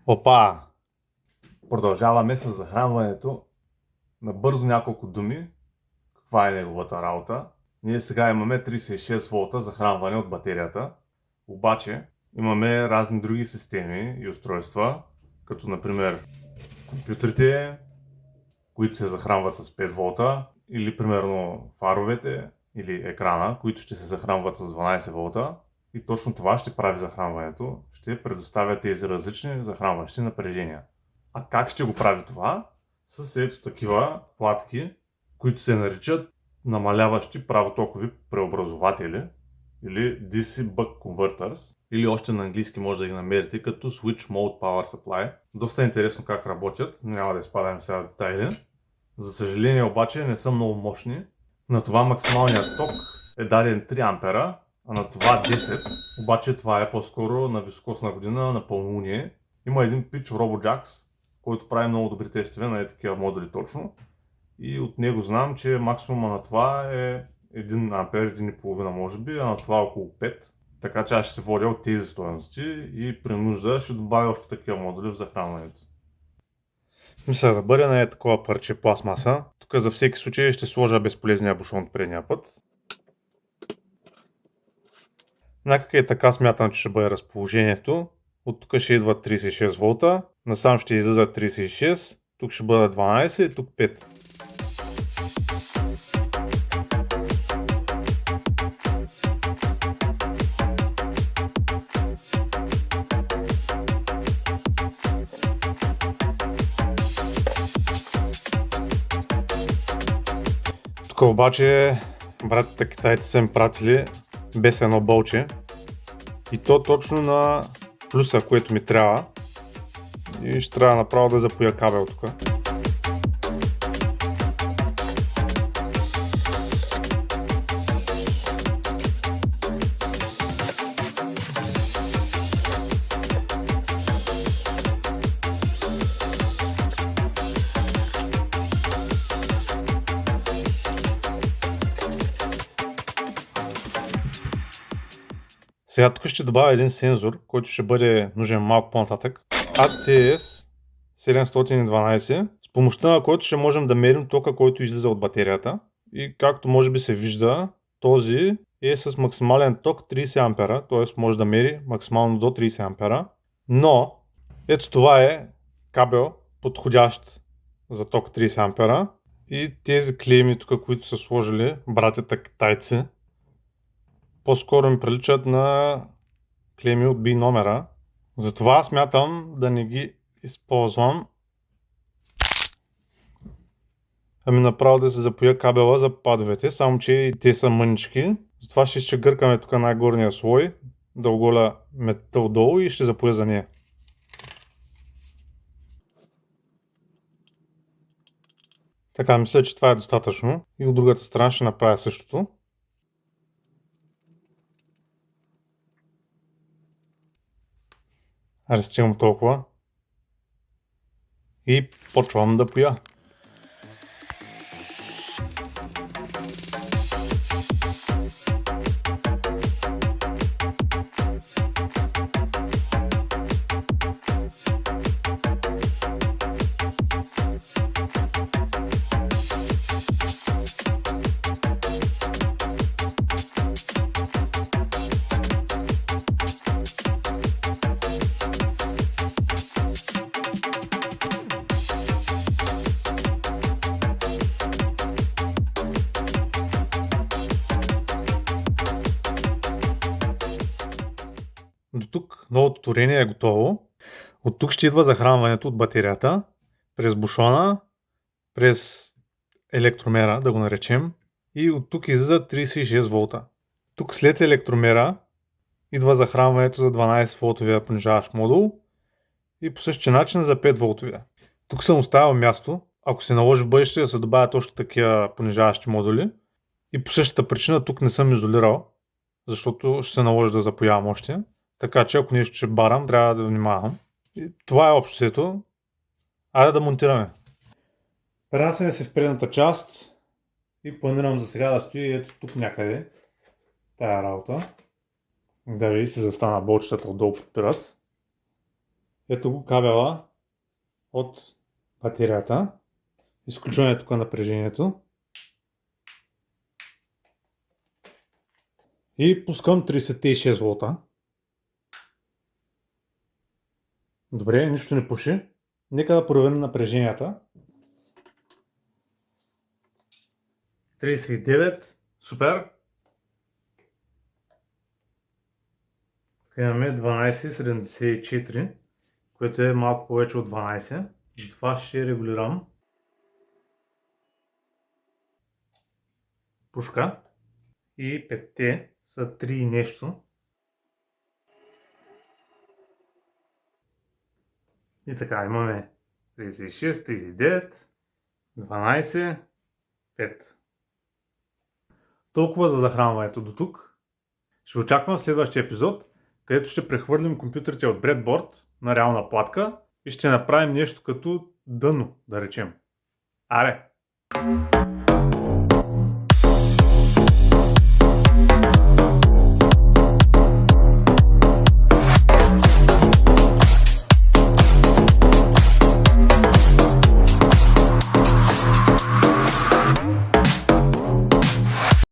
Опа! Продължаваме с захранването. Набързо няколко думи. Каква е неговата работа? Ние сега имаме 36 волта захранване от батерията. Обаче имаме разни други системи и устройства, като например компютрите, които се захранват с 5 волта, или примерно фаровете или екрана, които ще се захранват с 12 волта. И точно това ще прави захранването. Ще предоставя тези различни захранващи напрежения. А как ще го прави това? С ето такива платки, които се наричат намаляващи правотокови преобразователи или DC Buck Converters, или още на английски може да ги намерите като Switch Mode Power Supply. Доста интересно как работят, няма да изпадаме сега в детайли. За съжаление обаче не са много мощни. На това максималният ток е даден 3 ампера, а на това 10. Обаче това е по-скоро на високосна година, на пълнолуние. Има един пич RoboJax, който прави много добри тестове на такива модули точно. И от него знам, че максимума на това е 1 ампер, 1,5 може би, а на това около 5. Така че аз ще се водя от тези стоености и при нужда ще добавя още такива модули в захранването. Мисля да бъде на такова парче пластмаса. Тук за всеки случай ще сложа безполезния бушон от предния път. Някак и така смятам, че ще бъде разположението. От тук ще идва 36 волта, насам ще излиза 36, тук ще бъде 12 и тук 5. Тук обаче братята китайци са им пратили без едно болче и то точно на плюса, което ми трябва, и ще трябва направо да запоя кабел тук. Сега тук ще добавя един сензор, който ще бъде нужен малко по-нататък. ACS 712, с помощта на който ще можем да мерим тока, който излиза от батерията. И както може би се вижда, този е с максимален ток 30 ампера, т.е. може да мери максимално до 30 ампера. Но ето това е кабел, подходящ за ток 30 ампера. И тези клейми тук, които са сложили братята китайци, по-скоро ми приличат на клейми от B номера. Затова смятам да не ги използвам. Ами направо да се запоя кабела за падовете, само че и те са мънички. Затова ще изчегъркаме тук най-горния слой, да оголя метта отдолу и ще запоя за нея. Така, мисля, че това е достатъчно. И от другата страна ще направя същото. Аре, стигам толкова. И почвам да поя. До тук новото творение е готово. От тук ще идва захранването от батерията, през бушона, през електромера, да го наречем, и от тук излиза 36 волта. Тук след електромера идва захранването за 12 волтовия понижаващ модул и по същия начин за 5 волтовия. Тук съм оставил място, ако се наложи в бъдеще да се добавят още такива понижаващи модули, и по същата причина тук не съм изолирал, защото ще се наложи да запоявам още. Така че ако нещо ще барам, трябва да внимавам. И това е общото. Айде да монтираме. Пренасяме се в предната част и планирам за сега да стои ето тук някъде тая работа. Даже и се застана болчетата отдолу подпират. Ето го кабела от батерията. Изключваме тук напрежението. И пускам 36 волта. Добре, нищо не пуши. Нека да проверим напреженията. 39, супер. Тук имаме 12,74, което е малко повече от 12. Затова ще регулирам пушка. И 5-те са 3 и нещо. И така, имаме 36, 39, 12, 5. Толкова за захранването до тук. Ще очаквам в следващия епизод, където ще прехвърлим компютрите от бредборд на реална платка и ще направим нещо като дъно, да речем. Аре!